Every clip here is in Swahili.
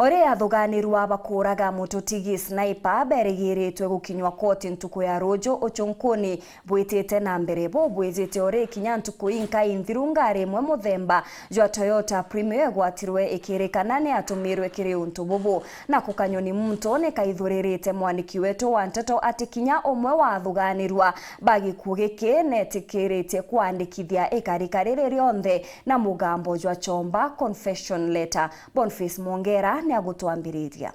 Ore athuganirwa bakuraga mututigi sniper berigiritwe gukinywa koti ntuku ya rojo uchunkuni bwitite na mbere bo bwizite ore kinya ntuku inka inthirungari mwe muthemba jwa Toyota Premio gwatirwe ikirikana ni atumirwe kiri untu bubu na kukanyoni muntu ne kaithuririte mwaniki wetu wa nteto ati kinya umwe wa athuganirwa bagi kugike netikirite kwandikithia ikarikari rionthe na mugambo jwa chomba confession letter. Boniface Mwongera ni agutwambiriria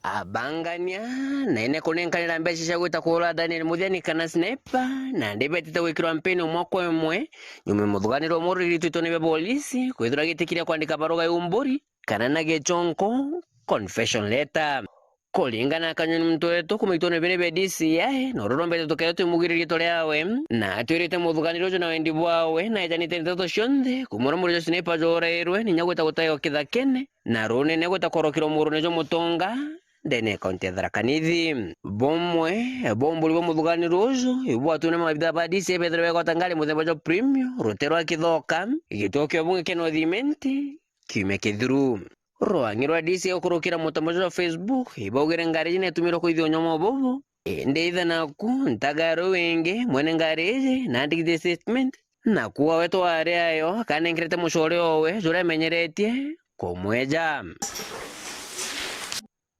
abangania na ine kunenkanira mbeca cia gwita kura Daniel Muthiani kana sniper na ndibetite gwikirwa mpeni umwako imwe nyume muthuganirwa muririto ni be polisi kwithura gitikiria kwandika baruga yumburi kana na gichonko confession letter kulingana na kanyoni muntu wetu kumitone bene be DCI no rombete tukaya tumugiririe tole yawe na atwirite muthuganiro jo na wendi bwawe na ijanite nteto cionthe kumura muri jo sniper jorerwe ni nyagwita gutayo kithakene na rune ne gwita korokiro murune jo mutonga ndene kaunti ya Tharaka Nithi bombuli bo muthuganiro ujo ibwa tune mabitha ba DCI bedre ko tangale muthemba jo Premio ruterwa kithoka igitokyo bunge keno thimenti kiume kithuru Roangirwa DCI ukurukira mutambo wa Facebook ibogere ngari ne tumiro kuithio nyomo bobo ndeitha naku ntagaro wenge mwene ngari na ndikite statement na kuwa weto ari ayo kana ngirete mushore owe jura menyeretie komweja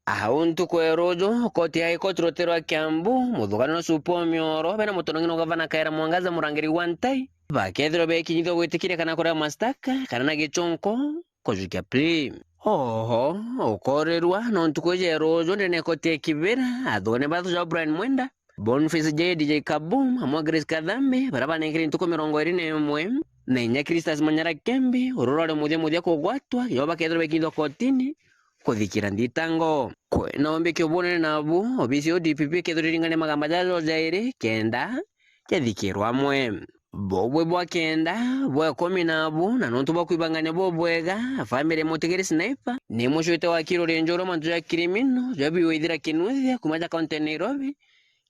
ahuntu kwerojo koti ya ikoti rotero Kiambu muthugano supo mioro bena mutonongino gavana Kaira Mwangaza murangiri wantai bakethiro bekinyitho gwitikire kana kora mastaka kana na gichonko kojukia plea oho ukorerwa no ntukoje rojo ndene kote kibera adone batho ja Brian Mwenda Boniface DJ Kabum hamwe Grace Kadhambe barabana ngiri ntuko 21 na inya Christas Manyara Kembi ururare muthia kugwatwa yoba kethiro bekindo kotini kuthikira nditango kwena ombe kyobone nabu obisi ODPP kethiro ringane magamba jajo jaire kenda kethikirwa mwe bobwe bwa kenda bwa komi nabu na nontu bakwibanganya bobwega family motigeri sniper ni mushote wa kiro renjoro mantu ya kirimino jabi withira kinuthia kumaja county Nairobi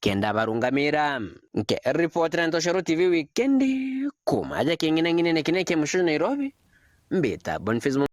kenda barungamira nke reporter Ntoshero TV weekend kumaja kingine ngine kineke musho Nairobi mbeta Boniface